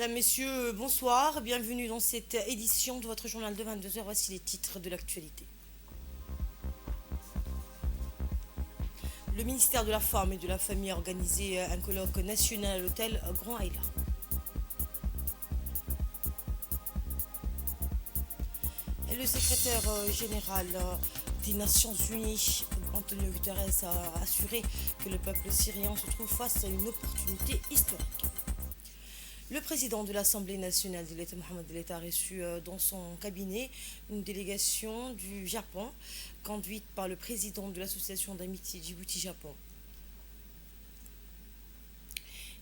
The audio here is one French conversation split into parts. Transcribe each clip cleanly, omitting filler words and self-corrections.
Mesdames, Messieurs, bonsoir. Bienvenue dans cette édition de votre journal de 22 heures. Voici les titres de l'actualité. Le ministère de la Femme et de la Famille a organisé un colloque national à l'hôtel Grand Aïla. Et le secrétaire général des Nations Unies, Antonio Guterres, a assuré que le peuple syrien se trouve face à une opportunité historique. Le président de l'Assemblée nationale de l'État, Mohamed El-État, a reçu dans son cabinet une délégation du Japon, conduite par le président de l'Association d'amitié Djibouti-Japon.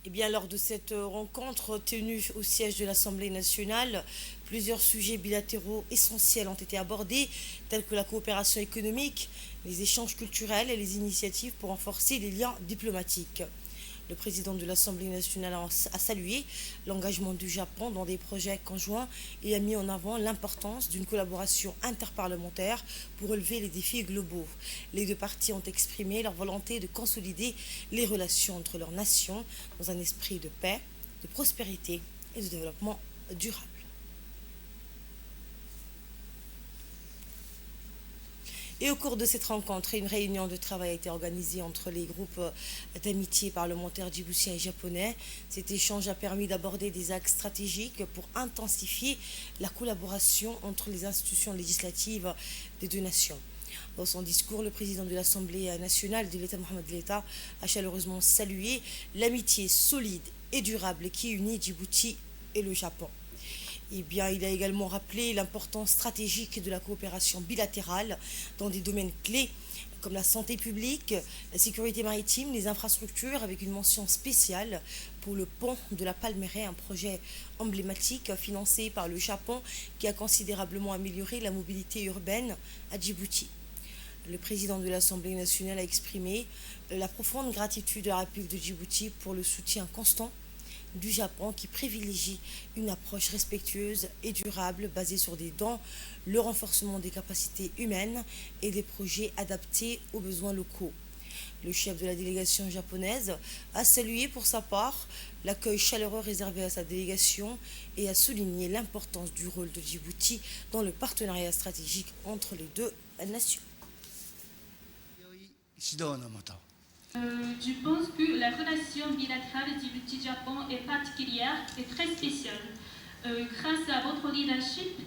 Eh bien, lors de cette rencontre tenue au siège de l'Assemblée nationale, plusieurs sujets bilatéraux essentiels ont été abordés, tels que la coopération économique, les échanges culturels et les initiatives pour renforcer les liens diplomatiques. Le président de l'Assemblée nationale a salué l'engagement du Japon dans des projets conjoints et a mis en avant l'importance d'une collaboration interparlementaire pour relever les défis globaux. Les deux parties ont exprimé leur volonté de consolider les relations entre leurs nations dans un esprit de paix, de prospérité et de développement durable. Et au cours de cette rencontre, une réunion de travail a été organisée entre les groupes d'amitié parlementaires djiboutiens et japonais. Cet échange a permis d'aborder des axes stratégiques pour intensifier la collaboration entre les institutions législatives des deux nations. Dans son discours, le président de l'Assemblée nationale de l'État, Mohamed El-État, a chaleureusement salué l'amitié solide et durable qui unit Djibouti et le Japon. Eh bien, il a également rappelé l'importance stratégique de la coopération bilatérale dans des domaines clés comme la santé publique, la sécurité maritime, les infrastructures, avec une mention spéciale pour le pont de la Palmeraie, un projet emblématique financé par le Japon qui a considérablement amélioré la mobilité urbaine à Djibouti. Le président de l'Assemblée nationale a exprimé la profonde gratitude de la République de Djibouti pour le soutien constant du Japon qui privilégie une approche respectueuse et durable basée sur des dons, le renforcement des capacités humaines et des projets adaptés aux besoins locaux. Le chef de la délégation japonaise a salué pour sa part l'accueil chaleureux réservé à sa délégation et a souligné l'importance du rôle de Djibouti dans le partenariat stratégique entre les deux nations. Je pense que la relation bilatérale Djibouti-Japon est particulière et très spéciale. Grâce à votre leadership,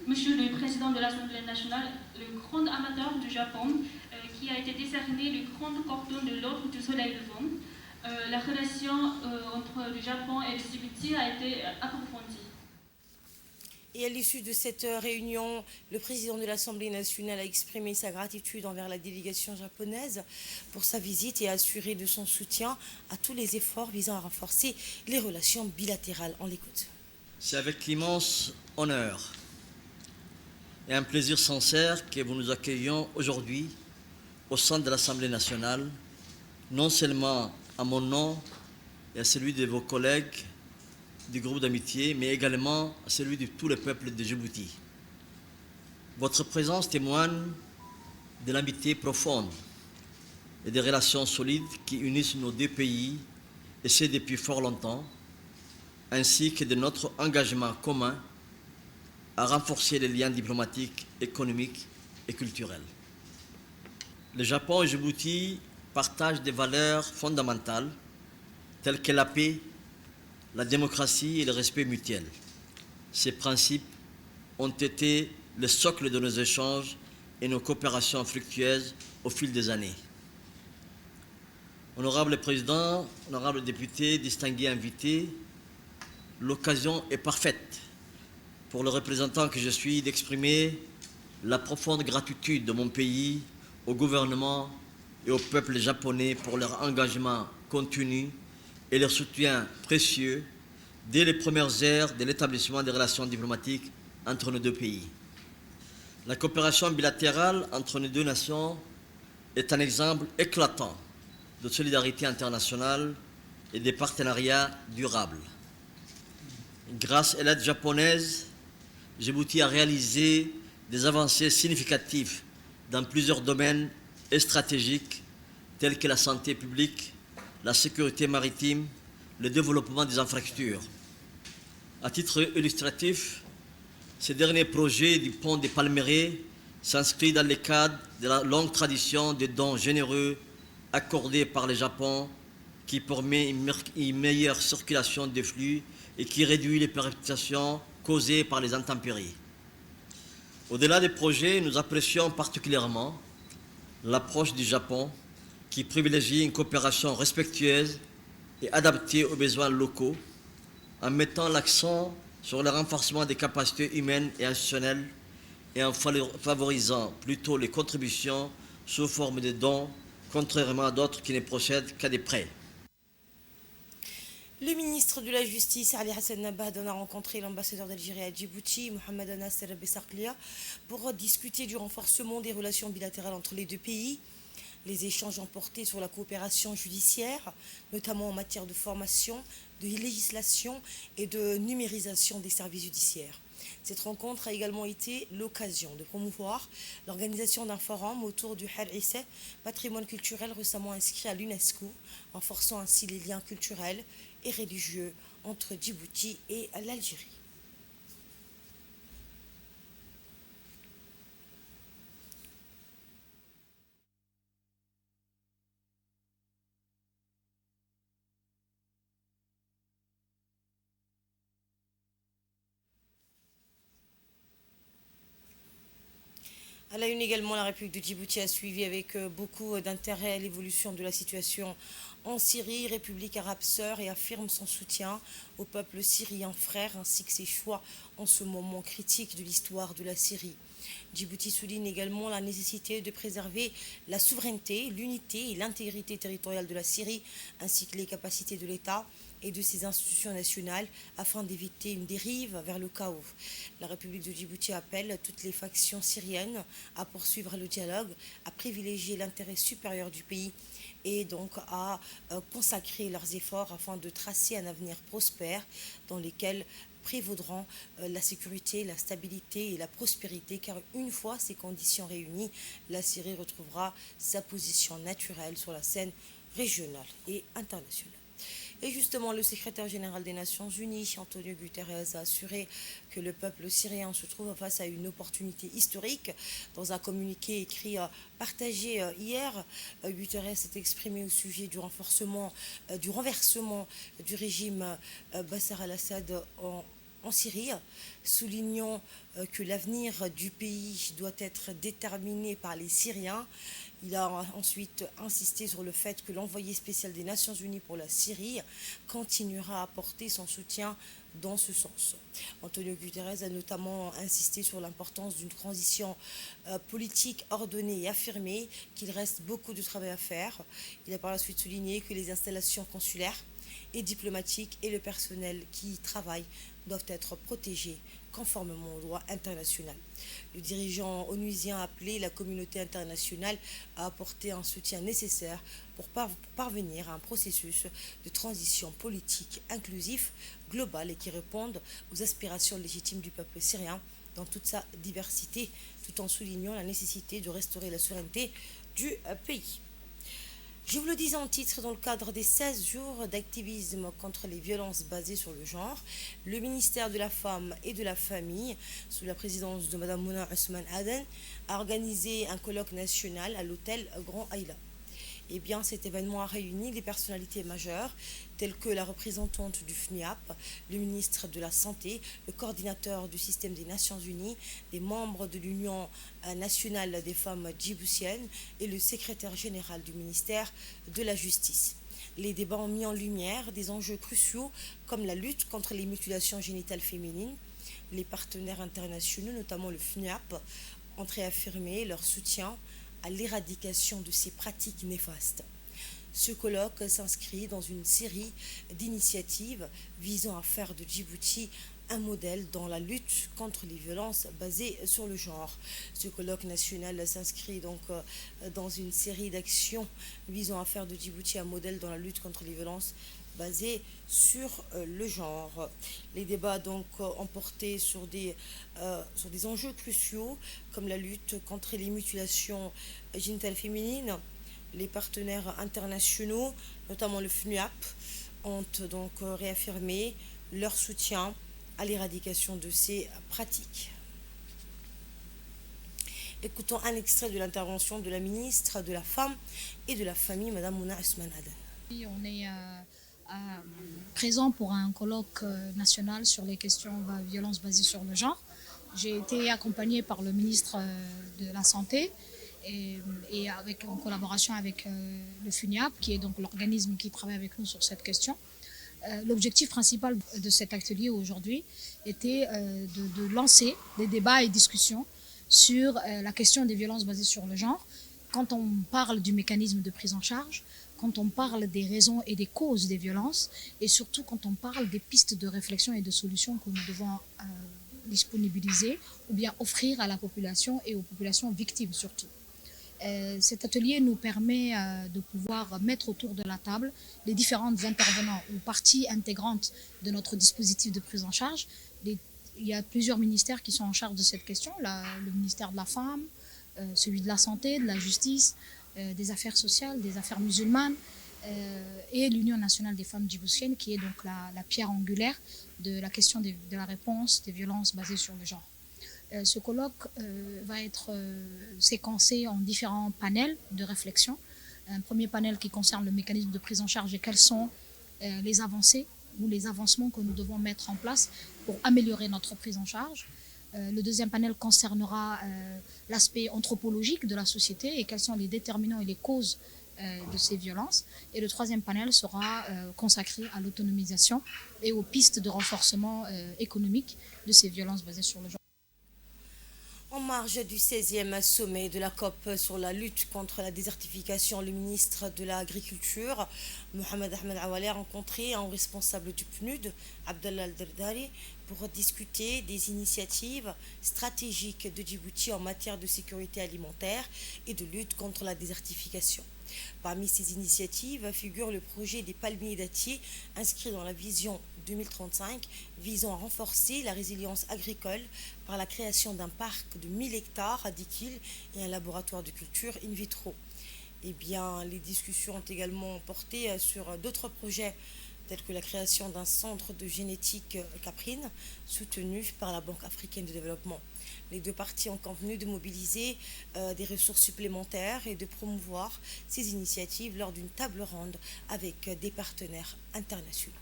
Monsieur le Président de l'Assemblée nationale, le grand amateur du Japon, qui a été décerné le grand cordon de l'ordre du Soleil levant, la relation entre le Japon et le Djibouti a été approfondie. Et à l'issue de cette réunion, le président de l'Assemblée nationale a exprimé sa gratitude envers la délégation japonaise pour sa visite et a assuré de son soutien à tous les efforts visant à renforcer les relations bilatérales. On l'écoute. C'est avec l'immense honneur et un plaisir sincère que nous nous accueillons aujourd'hui au sein de l'Assemblée nationale, non seulement à mon nom et à celui de vos collègues du groupe d'amitié, mais également à celui de tous les peuples de Djibouti. Votre présence témoigne de l'amitié profonde et des relations solides qui unissent nos deux pays, et ce depuis fort longtemps, ainsi que de notre engagement commun à renforcer les liens diplomatiques, économiques et culturels. Le Japon et Djibouti partagent des valeurs fondamentales telles que la paix, la démocratie et le respect mutuel. Ces principes ont été le socle de nos échanges et nos coopérations fructueuses au fil des années. Honorable Président, honorables députés, distingués invités, l'occasion est parfaite pour le représentant que je suis d'exprimer la profonde gratitude de mon pays au gouvernement et au peuple japonais pour leur engagement continu et leur soutien précieux dès les premières heures de l'établissement des relations diplomatiques entre nos deux pays. La coopération bilatérale entre nos deux nations est un exemple éclatant de solidarité internationale et de partenariat durable. Grâce à l'aide japonaise, Djibouti a réalisé des avancées significatives dans plusieurs domaines stratégiques tels que la santé publique, la sécurité maritime, le développement des infrastructures. À titre illustratif, ce dernier projet du pont des Palmeraies s'inscrit dans le cadre de la longue tradition des dons généreux accordés par le Japon qui permet une meilleure circulation des flux et qui réduit les perturbations causées par les intempéries. Au-delà des projets, nous apprécions particulièrement l'approche du Japon qui privilégie une coopération respectueuse et adaptée aux besoins locaux en mettant l'accent sur le renforcement des capacités humaines et institutionnelles et en favorisant plutôt les contributions sous forme de dons, contrairement à d'autres qui ne procèdent qu'à des prêts. Le ministre de la Justice, Ali Hassan Nabad, a rencontré l'ambassadeur d'Algérie à Djibouti, Mohamed Nasser Bessarklia, pour discuter du renforcement des relations bilatérales entre les deux pays. Les échanges ont porté sur la coopération judiciaire, notamment en matière de formation, de législation et de numérisation des services judiciaires. Cette rencontre a également été l'occasion de promouvoir l'organisation d'un forum autour du Har Issa, patrimoine culturel récemment inscrit à l'UNESCO, renforçant ainsi les liens culturels et religieux entre Djibouti et l'Algérie. À la une également, la République de Djibouti a suivi avec beaucoup d'intérêt l'évolution de la situation en Syrie, République arabe sœur, et affirme son soutien au peuple syrien frère ainsi que ses choix en ce moment critique de l'histoire de la Syrie. Djibouti souligne également la nécessité de préserver la souveraineté, l'unité et l'intégrité territoriale de la Syrie ainsi que les capacités de l'État et de ses institutions nationales afin d'éviter une dérive vers le chaos. La République de Djibouti appelle toutes les factions syriennes à poursuivre le dialogue, à privilégier l'intérêt supérieur du pays et donc à consacrer leurs efforts afin de tracer un avenir prospère dans lequel prévaudront la sécurité, la stabilité et la prospérité, car une fois ces conditions réunies, la Syrie retrouvera sa position naturelle sur la scène régionale et internationale. Et justement, le secrétaire général des Nations Unies, Antonio Guterres, a assuré que le peuple syrien se trouve face à une opportunité historique. Dans un communiqué écrit partagé hier, Guterres s'est exprimé au sujet du renversement du régime Bachar al-Assad en Syrie, soulignant que l'avenir du pays doit être déterminé par les Syriens. Il a ensuite insisté sur le fait que l'envoyé spécial des Nations Unies pour la Syrie continuera à apporter son soutien dans ce sens. Antonio Guterres a notamment insisté sur l'importance d'une transition politique ordonnée et affirmé qu'il reste beaucoup de travail à faire. Il a par la suite souligné que les installations consulaires et diplomatiques et le personnel qui y travaille doivent être protégés conformément au droit international. Le dirigeant onusien a appelé la communauté internationale à apporter un soutien nécessaire pour parvenir à un processus de transition politique inclusif, global et qui réponde aux aspirations légitimes du peuple syrien dans toute sa diversité, tout en soulignant la nécessité de restaurer la souveraineté du pays. Je vous le disais en titre, dans le cadre des 16 jours d'activisme contre les violences basées sur le genre, le ministère de la Femme et de la Famille, sous la présidence de Mme Mouna Ousmane Aden, a organisé un colloque national à l'hôtel Grand Aïla. Eh bien, cet événement a réuni des personnalités majeures telles que la représentante du FNIAP, le ministre de la Santé, le coordinateur du système des Nations Unies, des membres de l'Union nationale des femmes djiboutiennes et le secrétaire général du ministère de la Justice. Les débats ont mis en lumière des enjeux cruciaux comme la lutte contre les mutilations génitales féminines. Les partenaires internationaux, notamment le FNIAP, ont réaffirmé leur soutien à l'éradication de ces pratiques néfastes. Ce colloque s'inscrit dans une série d'initiatives visant à faire de Djibouti un modèle dans la lutte contre les violences basées sur le genre. Ce colloque national s'inscrit donc dans une série d'actions visant à faire de Djibouti un modèle dans la lutte contre les violences basées sur le genre. Les débats donc ont porté sur des enjeux cruciaux comme la lutte contre les mutilations génitales féminines. Les partenaires internationaux, notamment le FNUAP, ont donc réaffirmé leur soutien à l'éradication de ces pratiques. Écoutons un extrait de l'intervention de la ministre de la Femme et de la Famille, Mme Mouna Ousmane Aden. On est présent pour un colloque national sur les questions de violence basée sur le genre. J'ai été accompagnée par le ministre de la Santé et en collaboration avec le FUNIAP, qui est donc l'organisme qui travaille avec nous sur cette question. L'objectif principal de cet atelier aujourd'hui était de lancer des débats et discussions sur la question des violences basées sur le genre. Quand on parle du mécanisme de prise en charge, quand on parle des raisons et des causes des violences, et surtout quand on parle des pistes de réflexion et de solutions que nous devons disponibiliser ou bien offrir à la population et aux populations victimes surtout. Cet atelier nous permet de pouvoir mettre autour de la table les différentes intervenants ou parties intégrantes de notre dispositif de prise en charge. Il y a plusieurs ministères qui sont en charge de cette question, le ministère de la Femme, celui de la Santé, de la Justice, des Affaires sociales, des Affaires musulmanes et l'Union nationale des femmes djiboutiennes, qui est donc la pierre angulaire de la question de la réponse des violences basées sur le genre. Ce colloque va être séquencé en différents panels de réflexion. Un premier panel qui concerne le mécanisme de prise en charge et quelles sont les avancées ou les avancements que nous devons mettre en place pour améliorer notre prise en charge. Le deuxième panel concernera l'aspect anthropologique de la société et quels sont les déterminants et les causes de ces violences. Et le troisième panel sera consacré à l'autonomisation et aux pistes de renforcement économique de ces violences basées sur le genre. En marge du 16e sommet de la COP sur la lutte contre la désertification, le ministre de l'Agriculture, Mohamed Ahmed Awali, a rencontré un responsable du PNUD, Abdallah Al-Dardari, pour discuter des initiatives stratégiques de Djibouti en matière de sécurité alimentaire et de lutte contre la désertification. Parmi ces initiatives figure le projet des palmiers dattiers inscrit dans la vision 2035 visant à renforcer la résilience agricole par la création d'un parc de 1000 hectares à Dikil et un laboratoire de culture in vitro. Eh bien, les discussions ont également porté sur d'autres projets tels que la création d'un centre de génétique caprine soutenu par la Banque africaine de développement. Les deux parties ont convenu de mobiliser des ressources supplémentaires et de promouvoir ces initiatives lors d'une table ronde avec des partenaires internationaux.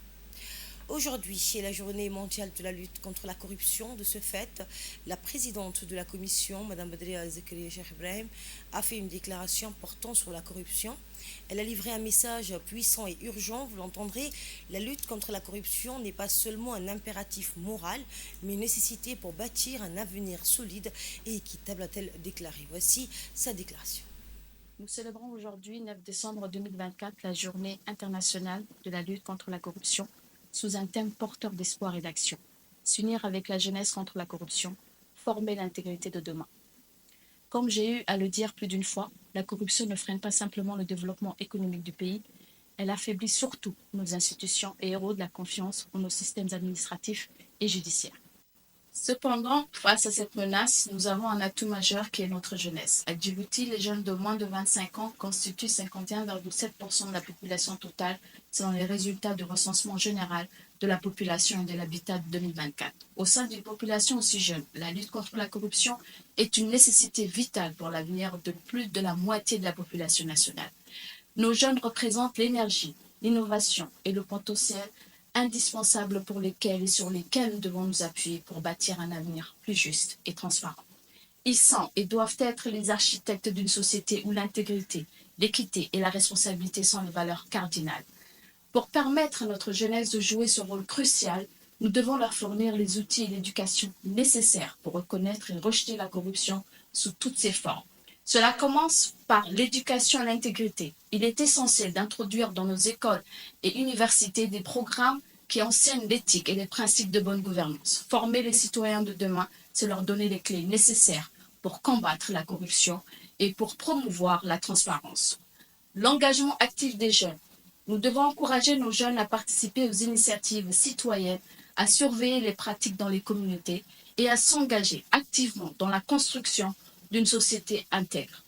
Aujourd'hui, c'est la journée mondiale de la lutte contre la corruption. De ce fait, la présidente de la commission, Mme Badria Zakaria Cheikh Ibrahim, a fait une déclaration portant sur la corruption. Elle a livré un message puissant et urgent. Vous l'entendrez, la lutte contre la corruption n'est pas seulement un impératif moral, mais une nécessité pour bâtir un avenir solide et équitable, a-t-elle déclaré. Voici sa déclaration. Nous célébrons aujourd'hui, 9 décembre 2024, la journée internationale de la lutte contre la corruption sous un thème porteur d'espoir et d'action. S'unir avec la jeunesse contre la corruption, former l'intégrité de demain. Comme j'ai eu à le dire plus d'une fois, la corruption ne freine pas simplement le développement économique du pays, elle affaiblit surtout nos institutions et érode la confiance en nos systèmes administratifs et judiciaires. Cependant, face à cette menace, nous avons un atout majeur qui est notre jeunesse. À Djibouti, les jeunes de moins de 25 ans constituent 51,7% de la population totale selon les résultats du recensement général de la population et de l'habitat de 2024. Au sein d'une population aussi jeune, la lutte contre la corruption est une nécessité vitale pour l'avenir de plus de la moitié de la population nationale. Nos jeunes représentent l'énergie, l'innovation et le potentiel indispensables pour lesquels et sur lesquels nous devons nous appuyer pour bâtir un avenir plus juste et transparent. Ils sont et doivent être les architectes d'une société où l'intégrité, l'équité et la responsabilité sont les valeurs cardinales. Pour permettre à notre jeunesse de jouer ce rôle crucial, nous devons leur fournir les outils et l'éducation nécessaires pour reconnaître et rejeter la corruption sous toutes ses formes. Cela commence par l'éducation à l'intégrité. Il est essentiel d'introduire dans nos écoles et universités des programmes qui enseignent l'éthique et les principes de bonne gouvernance. Former les citoyens de demain, c'est leur donner les clés nécessaires pour combattre la corruption et pour promouvoir la transparence. L'engagement actif des jeunes. Nous devons encourager nos jeunes à participer aux initiatives citoyennes, à surveiller les pratiques dans les communautés et à s'engager activement dans la construction d'une société intègre.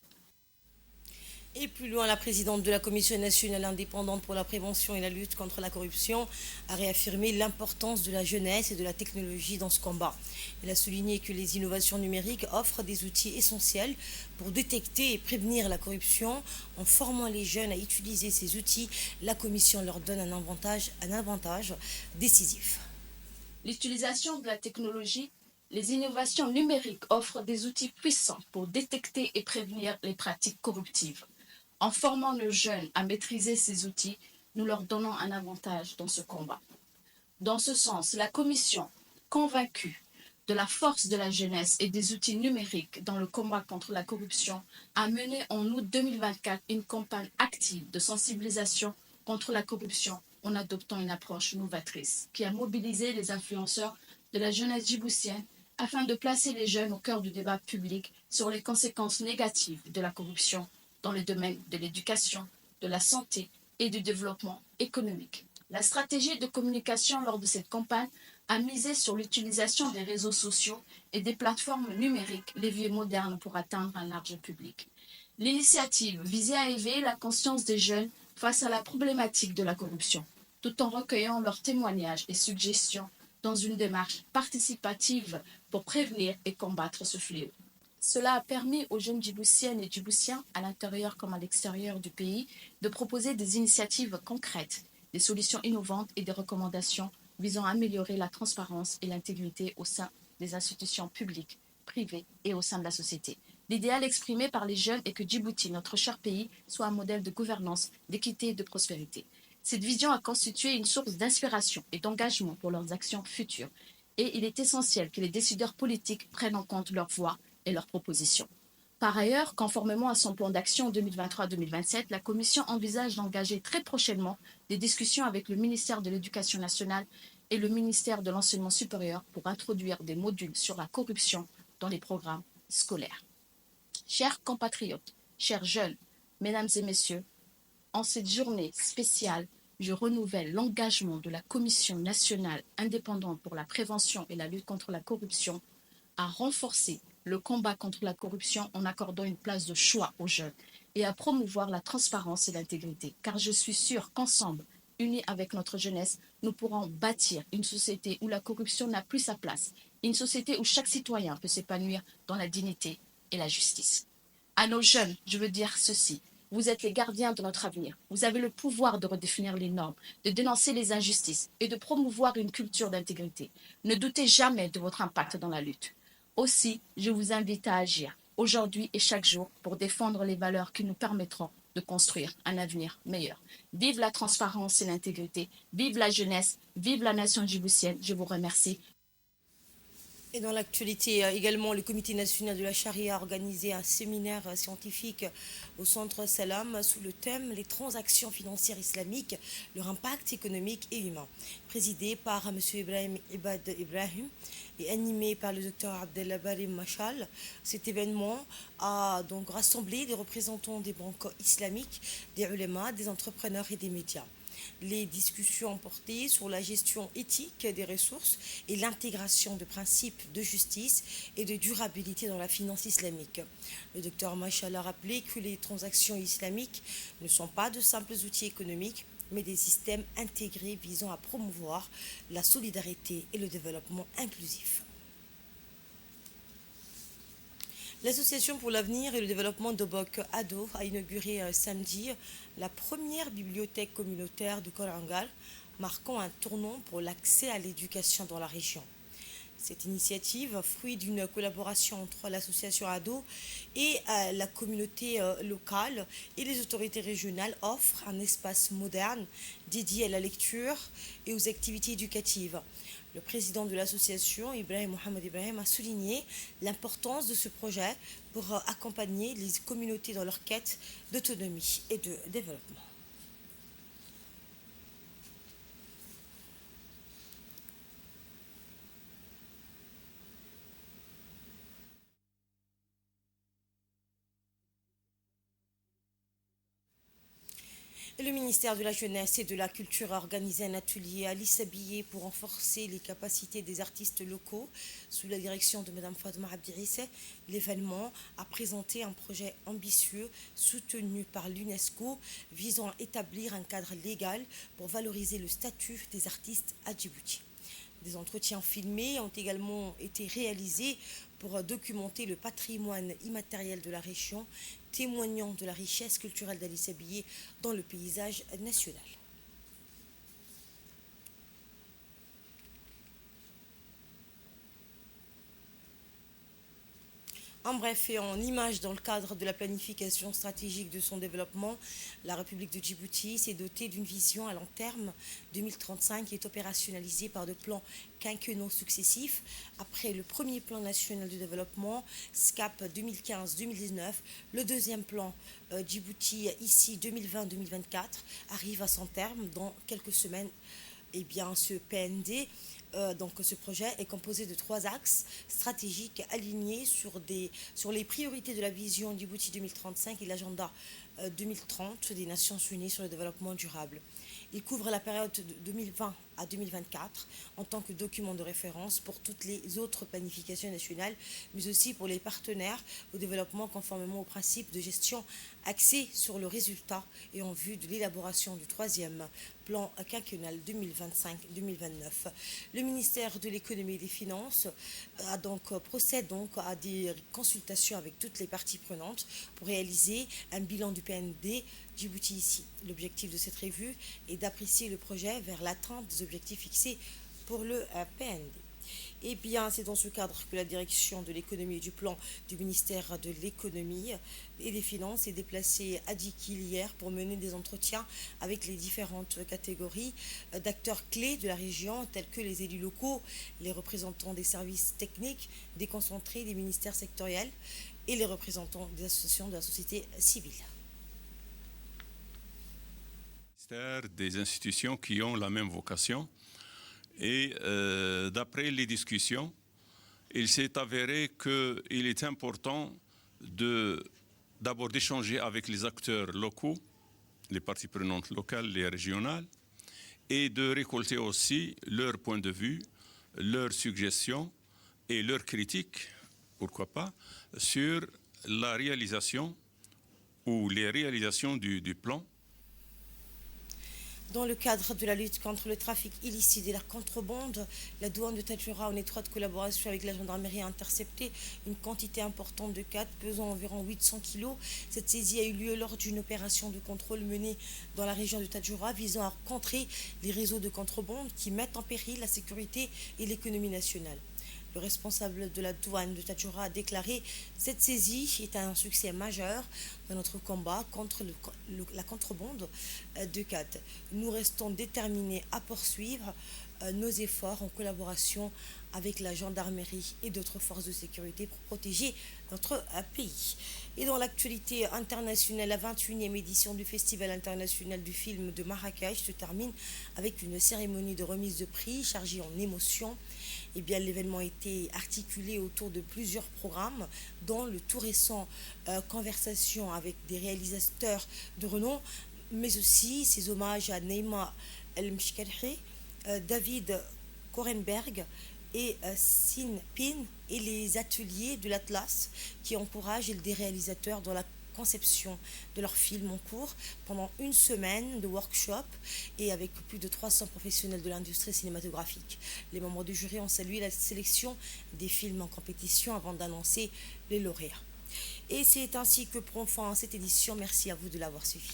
Et plus loin, la présidente de la Commission nationale indépendante pour la prévention et la lutte contre la corruption a réaffirmé l'importance de la jeunesse et de la technologie dans ce combat. Elle a souligné que les innovations numériques offrent des outils essentiels pour détecter et prévenir la corruption. En formant les jeunes à utiliser ces outils, la Commission leur donne un avantage décisif. L'utilisation de la technologie, les innovations numériques offrent des outils puissants pour détecter et prévenir les pratiques corruptives. En formant nos jeunes à maîtriser ces outils, nous leur donnons un avantage dans ce combat. Dans ce sens, la Commission, convaincue de la force de la jeunesse et des outils numériques dans le combat contre la corruption, a mené en août 2024 une campagne active de sensibilisation contre la corruption en adoptant une approche novatrice qui a mobilisé les influenceurs de la jeunesse djiboutienne afin de placer les jeunes au cœur du débat public sur les conséquences négatives de la corruption dans les domaines de l'éducation, de la santé et du développement économique. La stratégie de communication lors de cette campagne a misé sur l'utilisation des réseaux sociaux et des plateformes numériques, leviers modernes pour atteindre un large public. L'initiative visait à éveiller la conscience des jeunes face à la problématique de la corruption, tout en recueillant leurs témoignages et suggestions dans une démarche participative pour prévenir et combattre ce fléau. Cela a permis aux jeunes djiboutiennes et djiboutiens, à l'intérieur comme à l'extérieur du pays, de proposer des initiatives concrètes, des solutions innovantes et des recommandations visant à améliorer la transparence et l'intégrité au sein des institutions publiques, privées et au sein de la société. L'idéal exprimé par les jeunes est que Djibouti, notre cher pays, soit un modèle de gouvernance, d'équité et de prospérité. Cette vision a constitué une source d'inspiration et d'engagement pour leurs actions futures. Et il est essentiel que les décideurs politiques prennent en compte leur voix et leurs propositions. Par ailleurs, conformément à son plan d'action 2023-2027, la Commission envisage d'engager très prochainement des discussions avec le ministère de l'Éducation nationale et le ministère de l'Enseignement supérieur pour introduire des modules sur la corruption dans les programmes scolaires. Chers compatriotes, chers jeunes, mesdames et messieurs, en cette journée spéciale, je renouvelle l'engagement de la Commission nationale indépendante pour la prévention et la lutte contre la corruption à renforcer le combat contre la corruption en accordant une place de choix aux jeunes et à promouvoir la transparence et l'intégrité, car je suis sûre qu'ensemble, unis avec notre jeunesse, nous pourrons bâtir une société où la corruption n'a plus sa place, une société où chaque citoyen peut s'épanouir dans la dignité et la justice. À nos jeunes, je veux dire ceci. Vous êtes les gardiens de notre avenir. Vous avez le pouvoir de redéfinir les normes, de dénoncer les injustices et de promouvoir une culture d'intégrité. Ne doutez jamais de votre impact dans la lutte. Aussi, je vous invite à agir aujourd'hui et chaque jour pour défendre les valeurs qui nous permettront de construire un avenir meilleur. Vive la transparence et l'intégrité, vive la jeunesse, vive la nation djiboutienne. Je vous remercie. Et dans l'actualité également, le Comité national de la charia a organisé un séminaire scientifique au centre Salam sous le thème Les transactions financières islamiques, leur impact économique et humain. Présidé par M. Ibrahim Ibad Ibrahim et animé par le Dr Abdellah Barim Machal, cet événement a donc rassemblé des représentants des banques islamiques, des ulémas, des entrepreneurs et des médias. Les discussions ont porté sur la gestion éthique des ressources et l'intégration de principes de justice et de durabilité dans la finance islamique. Le docteur Machal a rappelé que les transactions islamiques ne sont pas de simples outils économiques, mais des systèmes intégrés visant à promouvoir la solidarité et le développement inclusif. L'Association pour l'avenir et le développement d'Obok Ado a inauguré samedi la première bibliothèque communautaire de Korangal, marquant un tournant pour l'accès à l'éducation dans la région. Cette initiative, fruit d'une collaboration entre l'association Ado et la communauté locale et les autorités régionales, offre un espace moderne dédié à la lecture et aux activités éducatives. Le président de l'association, Ibrahim Mohamed Ibrahim, a souligné l'importance de ce projet pour accompagner les communautés dans leur quête d'autonomie et de développement. Et le ministère de la Jeunesse et de la Culture a organisé un atelier à l'Issabié pour renforcer les capacités des artistes locaux sous la direction de Mme Fatma Abdirisse. L'événement a présenté un projet ambitieux soutenu par l'UNESCO visant à établir un cadre légal pour valoriser le statut des artistes à Djibouti. Des entretiens filmés ont également été réalisés pour documenter le patrimoine immatériel de la région, témoignant de la richesse culturelle d'Ali-Sabié dans le paysage national. En bref et en image, dans le cadre de la planification stratégique de son développement, la République de Djibouti s'est dotée d'une vision à long terme 2035 qui est opérationnalisée par des plans quinquennaux successifs. Après le premier plan national de développement, SCAP 2015-2019, le deuxième plan Djibouti ici 2020-2024 arrive à son terme dans quelques semaines. Eh bien, ce PND, donc ce projet est composé de 3 axes stratégiques alignés sur les priorités de la vision Djibouti 2035 et l'agenda 2030 des Nations Unies sur le développement durable. Il couvre la période de 2020 à 2024 en tant que document de référence pour toutes les autres planifications nationales, mais aussi pour les partenaires au développement conformément aux principes de gestion axés sur le résultat et en vue de l'élaboration du 3e plan quinquennal 2025-2029. Le ministère de l'économie et des finances procède donc à des consultations avec toutes les parties prenantes pour réaliser un bilan du PND Djibouti ici. L'objectif de cette revue est d'apprécier le projet vers l'atteinte des objectifs fixés pour le PND. Eh bien, c'est dans ce cadre que la direction de l'économie et du plan du ministère de l'économie et des finances est déplacée à Dikil hier pour mener des entretiens avec les différentes catégories d'acteurs clés de la région, tels que les élus locaux, les représentants des services techniques déconcentrés des ministères sectoriels et les représentants des associations de la société civile. Des institutions qui ont la même vocation. Et d'après les discussions, il s'est avéré qu'il est important d'abord d'échanger avec les acteurs locaux, les parties prenantes locales, les régionales, et de récolter aussi leurs points de vue, leurs suggestions et leurs critiques, pourquoi pas, sur la réalisation ou les réalisations du plan. Dans le cadre de la lutte contre le trafic illicite et la contrebande, la douane de Tadjoura, en étroite collaboration avec la gendarmerie, a intercepté une quantité importante de cannes pesant environ 800 kg. Cette saisie a eu lieu lors d'une opération de contrôle menée dans la région de Tadjoura visant à contrer les réseaux de contrebande qui mettent en péril la sécurité et l'économie nationale. Le responsable de la douane de Tadjoura a déclaré « Cette saisie est un succès majeur dans notre combat contre la contrebande de cannes. Nous restons déterminés à poursuivre nos efforts en collaboration avec la gendarmerie et d'autres forces de sécurité pour protéger notre pays. » Et dans l'actualité internationale, la 21e édition du Festival international du film de Marrakech se termine avec une cérémonie de remise de prix chargée en émotions. Eh bien, l'événement a été articulé autour de plusieurs programmes, dont le tout récent Conversation avec des réalisateurs de renom, mais aussi ses hommages à Neima El-Mshkalhi, David Korenberg et Sin Pin et les ateliers de l'Atlas qui encouragent des réalisateurs dans la conception de leurs films en cours pendant une semaine de workshop et avec plus de 300 professionnels de l'industrie cinématographique. Les membres du jury ont salué la sélection des films en compétition avant d'annoncer les lauréats. Et c'est ainsi que prend fin cette édition. Merci à vous de l'avoir suivi.